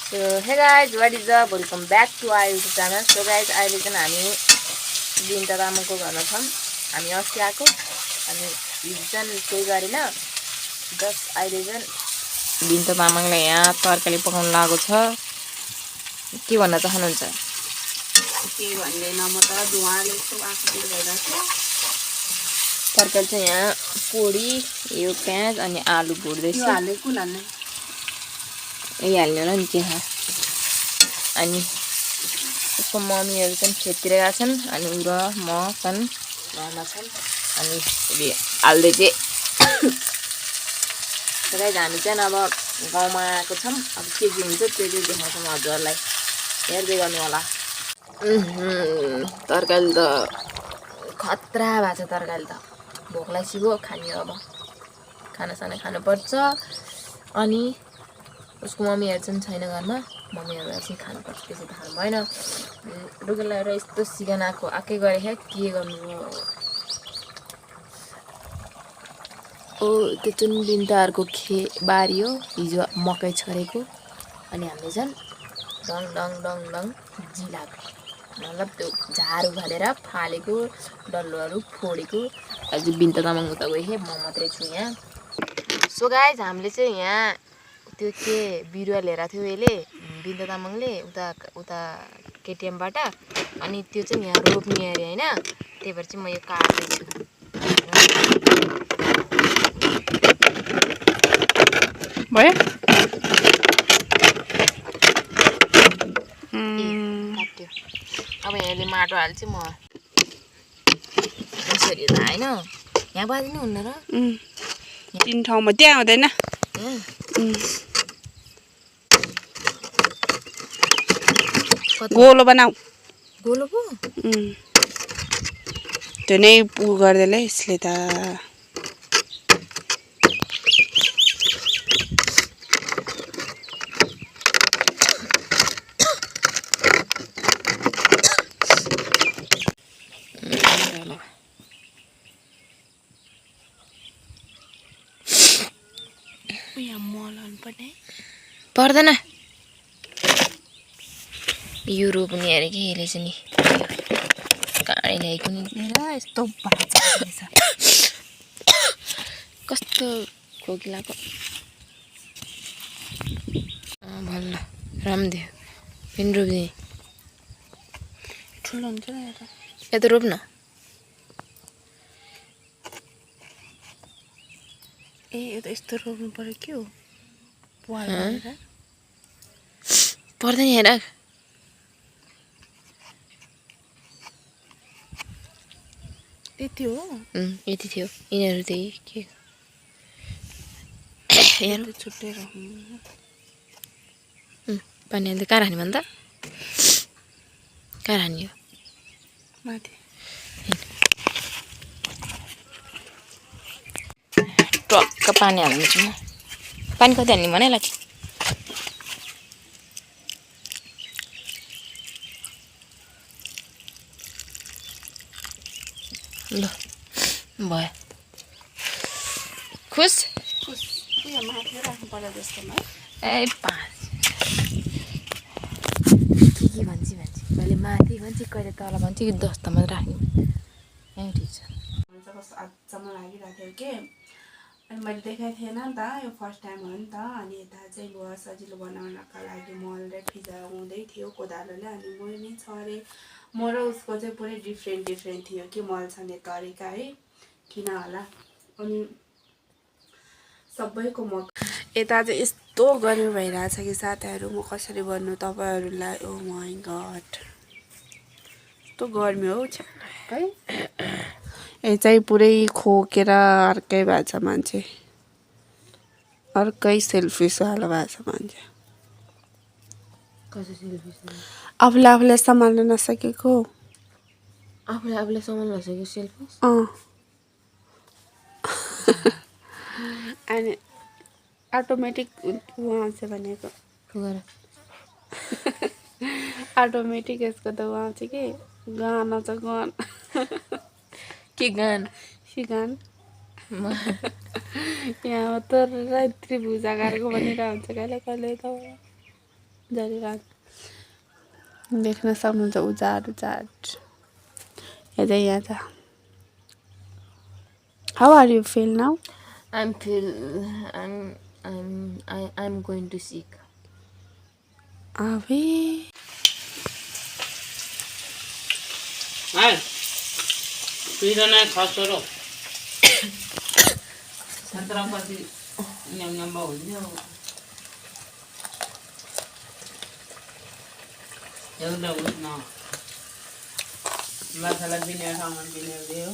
So hey guys, what is up? Welcome back to our YouTube channel. So guys, अहिले चाहिँ हामी बिन्ता तामाङको घरमा छौँ. हामी अस्ति आएको अनि हिजो चाहिँ केही गरेन. जस्ट अहिले चाहिँ बिन्ता तामाङले यहाँ तरकारी पकाउन लागेको छ. के भन्न चाहनुहुन्छ? के भन्दैन म त धुवाले यस्तो आँखतिर भइरहेको छ. तरकारी चाहिँ यहाँ पोडी, यो प्याज अनि आलु भुट्दैछ. यो हाल्ने कुन हाल्ने? यही हाल्नु होला नि के छ. अनि उसको मम्मीहरू चाहिँ खेततिर गएका छन् अनि उ र म चाहिँ घरमा छन् अनि हाल्दै चाहिँ गाइस हामी चाहिँ अब गाउँमा आएको छौँ. अब के हुन्छ त्यो चाहिँ देखाउँछौँ हजुरहरूलाई. हेर्दै गर्नु होला. तरकारी त खतरा भएको छ. तरकारी त भोक लागिसक्यो. खाने अब खानासाना खानुपर्छ. अनि उसको मम्मीहरू चाहिँ छैन घरमा. मम्मीहरूलाई चाहिँ खानुपर्छ. त्यसै त खानु भएन. डुगेर लगाएर यस्तो सिगान आएकै गरे के गर्नु. ओ त्यो चाहिँ बिन्ताहरूको बारी हो. हिजो मकै छरेको अनि हामीले चाहिँ डङ डङ डङ डङ जिलाएको. मतलब त्यो झार उखालेर फालेको डल्लोहरू फोडेको. अझै बिन्ता तामाङ उता गयो. म मात्रै छु यहाँ. सो गाइज हामीले चाहिँ यहाँ त्यो के बिरुवा लिएर थियो यसले बिन्ता तामाङले उता केटिएमबाट. अनि त्यो चाहिँ यहाँ रोप्ने अरे होइन. त्यही भएर चाहिँ म यो काट्दैछु. भयो काट्यो. अब यहाँले माटो हाल्छु म. यसरी त होइन यहाँ बाँधिनु हुन्न र. तीन ठाउँमा त्यहाँ हुँदैन. गोलो बनाऊ. गोलो पो त्यो नै उ गर्दैले यसले त. पर्दैन. यो रोप्ने अरे कि यसले चाहिँ नि काँडै ल्याएको नि यस्तो बाचा रहेछ. कस्तो खोकिलाको. भन्न रामदेव फेरि रोप्ने. ठुलो हुन्छ नि यता रोप्न. ए यो त यस्तो रोप्नु पर्यो के हो. पर्दैन हेर. यति हो. यति थियो. यिनीहरू त्यही के हेर छुट्टेर पानी हाल्दै कहाँ राख्ने भन्दा कहाँ राख्ने हो माथि. टक्क पानी हाल्दैछु म. पानी कति हाल्ने भने लाठी. ल भयो. खुस माथि राख्नु पर्यो जस्तोमा. ए पाँच के भन्छ कहिले माथि भन्छ कहिले तल भन्छ कि दस्तमा राख्ने. ए ठिक छ. कस्तो अचम्म लागिरहेको थियो के. अनि मैले देखाएको थिएन नि त. यो फर्स्ट टाइम हो नि त. अनि यता चाहिँ लुगा सजिलो बनाउनका लागि मल र फिजाउँदै थियो कोदालोले. अनि म नि छ अरे म र उसको चाहिँ पुरै डिफ्रेन्ट थियो कि मल छान्ने तरिका है. किन होला. अनि सबैको म यता चाहिँ यस्तो गर्मी भइरहेछ कि साथीहरू. म कसरी भन्नु तपाईँहरूलाई. ओ माई गड यस्तो गर्मी हो है. यो चाहिँ पुरै खोकेर अर्कै भएको छ मान्छे. अर्कै सेल्फिस वाला भएको छ मान्छे. आफूले सम्हाल्न नसकेको. आफूले सम्हाल्न नसकेको सेल्फिस. अनि अटोमेटिक उहाँ आउँछ भनेको. अटोमेटिक यसको त उहाँ आउँछ कि गाना छ गान. के गान. सिगान यहाँ त त्रिभुजा गरेको भनेर हुन्छ कहिले कहिले त. जलिरहेको देख्न सक्नुहुन्छ उजाड हेर्दै यहाँ छ How are you feel now? I'm going to seek. अबे Ay, pila na khasoro. Chhatrapati nyam bahunyo. एउटा उठ्न माछालाई बिनेर ठाउँमा बिनेर दियो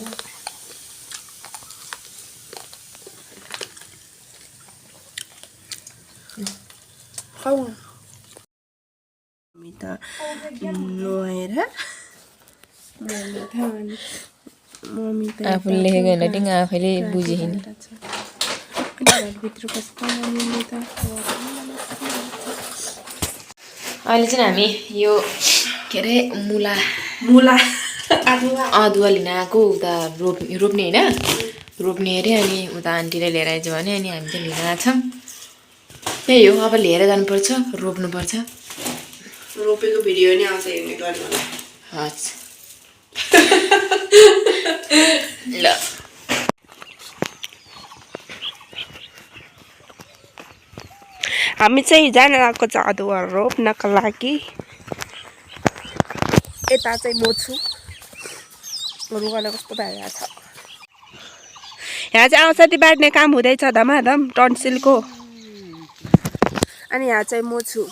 हामी त नुहाएर मम्मी त आफूले लेखेको होइन टिङ आफैले बुझेन भित्र बस्दा मम्मीले त अहिले चाहिँ हामी यो के अरे मुला अदुवा लिन आएको उता रोप्ने होइन रोप्ने अरे अनि उता आन्टीले लिएर आइज भने अनि हामी चाहिँ लिन आएको छौँ त्यही हो अब लिएर जानुपर्छ रोप्नुपर्छ रोपेको भिडियो नि आउँछ हेर्ने गर्नु हस् ल हामी चाहिँ जान आएको छ अदुवा रोप्नको लागि यता चाहिँ म छु रुगाना कस्तो भइरहेको छ यहाँ चाहिँ औषधि बाँड्ने काम हुँदैछ धमाधम टन्सिलको अनि यहाँ चाहिँ म छु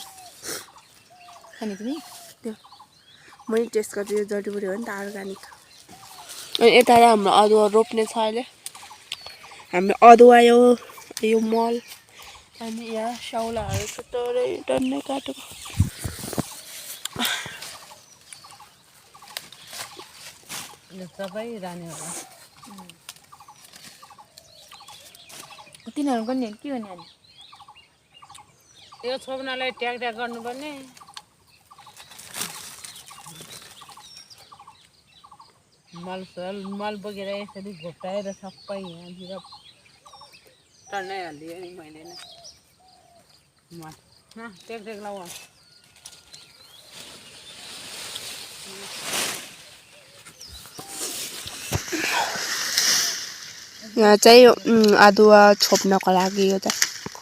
खाने तिमी त्यो मैले टेस्ट गर्छु यो जडीबुटी हो नि त अर्ग्यानिक अनि यता हाम्रो अदुवा रोप्ने छ अहिले हामी अदुवा यो मल अनि यहाँ स्याउलाहरू छ टरै टन्नै काटेको सबै रानी होला तिनीहरूको नि के हो नि अनि यो छोप्नलाई ट्याक गर्नुपर्ने मल बोकेर यसरी घोप्टाएर सबै यहाँतिर टन्नै हालिदियो नि मैले नै ट्याक लगाऊ यहाँ चाहिँ अदुवा छोप्नको लागि यो चाहिँ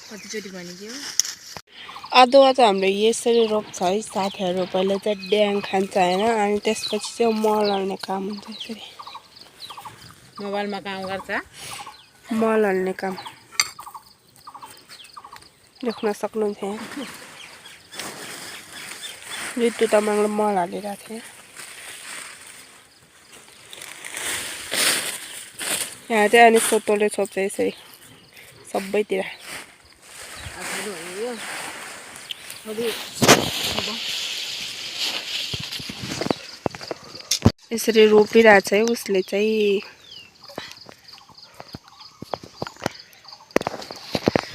कतिचोटि भनिदियो अदुवा चाहिँ हाम्रो यसरी रोप्छ है साथीहरू पहिला चाहिँ ड्याङ खान्छ होइन अनि त्यसपछि चाहिँ मल हाल्ने काम हुन्छ यसरी मोबाइलमा काम गर्छ मल हाल्ने काम देख्न सक्नुहुन्छ यहाँ ऋतु तामाङले मल हालिरहेको थिएँ यहाँ चाहिँ अनि सोतोले छोप्छ यसरी सबैतिर यसरी रोपिरहेछ है उसले चाहिँ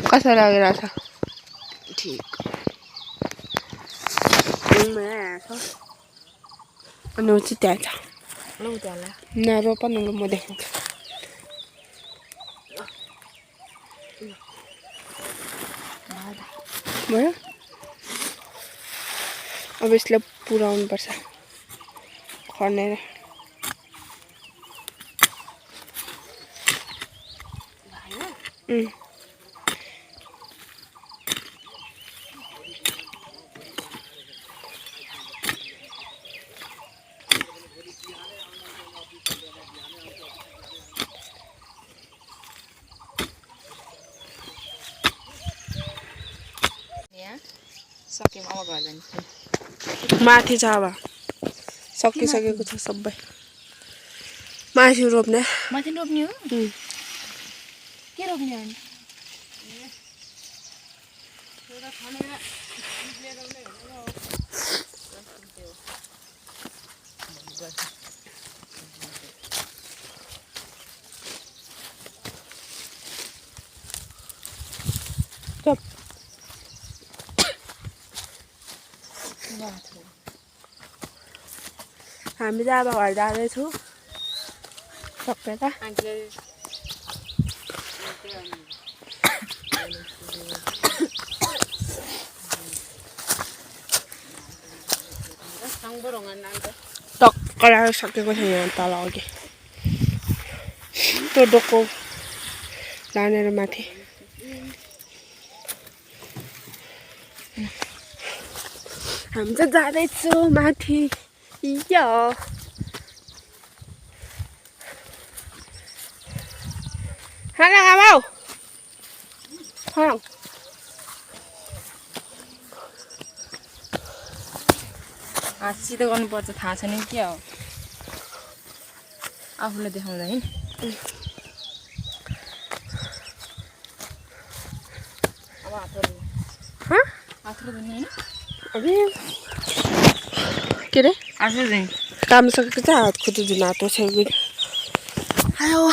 कस्तो लागिरहेछ ठिक अनि ऊ चाहिँ त्यहाँ छ ल उताला नरोप न म देखाउँछु भयो अब यसलाई पुऱ्याउनु पर्छ खनेर सक्यौँ अब घर जान्छ माथि छ अब सकिसकेको छ सबै माथि रोप्ने माथि रोप्ने हो के रोप्ने अनि हामी चाहिँ अब घर जाँदैछौँ सबै त टक्क लगाइसकेको छ यहाँ तल अघि त्यो डोको लानेर माथि हामी चाहिँ जाँदैछौँ माथि या खाना खाऊ सिधो गर्नुपर्छ थाहा छैन के हो आफूलाई देखाउँदा है अब हात धुने होइन के अरे आफू धुने काम सकेको चाहिँ हात खुट्टा धुन आएको छ आयो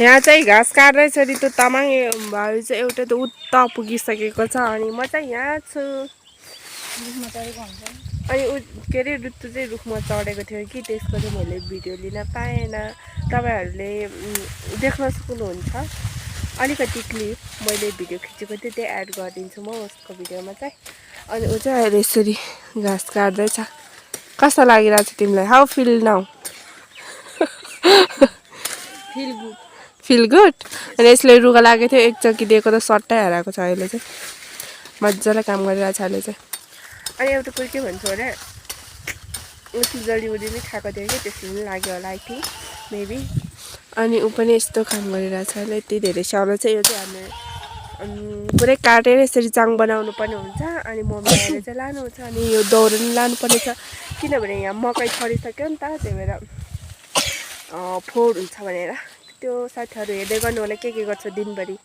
यहाँ चाहिँ घाँस काट्दैछ रितु तामाङ भाइ चाहिँ एउटा त उता पुगिसकेको छ अनि म चाहिँ यहाँ छु अनि के अरे ऋतु चाहिँ रुखमा चढेको थियो कि त्यसको चाहिँ मैले भिडियो लिन पाएन तपाईँहरूले देख्न सक्नुहुन्छ अलिकति क्लिप मैले भिडियो खिचेको थिएँ त्यही एड गरिदिन्छु म उसको भिडियोमा चाहिँ अनि ऊ चाहिँ अहिले यसरी घाँस काट्दैछ कस्तो लागिरहेको छ तिमीलाई how feel now feel good अनि यसले रुगा लागेको थियो एकचोटि दिएको त सट्टै हराएको छ अहिले चाहिँ मजाले काम गरिरहेको छ अहिले चाहिँ अनि एउटा कोही के भन्छ अरे उति जडीबुडी पनि खाएको थियो कि त्यसले पनि लाग्यो होला आई थिङ्क मेबी अनि ऊ पनि यस्तो काम गरिरहेछ अहिले यति धेरै स्याउलो चाहिँ यो चाहिँ हामी पुरै काटेर यसरी चाङ बनाउनु पर्ने हुन्छ अनि मम्मी आएर चाहिँ लानुहुन्छ अनि यो दौरो पनि लानुपर्ने छ किनभने यहाँ मकै छरिसक्यो नि त त्यही भएर फोहोर हुन्छ भनेर त्यो साथीहरू हेर्दै गर्नु होला के गर्छ दिनभरि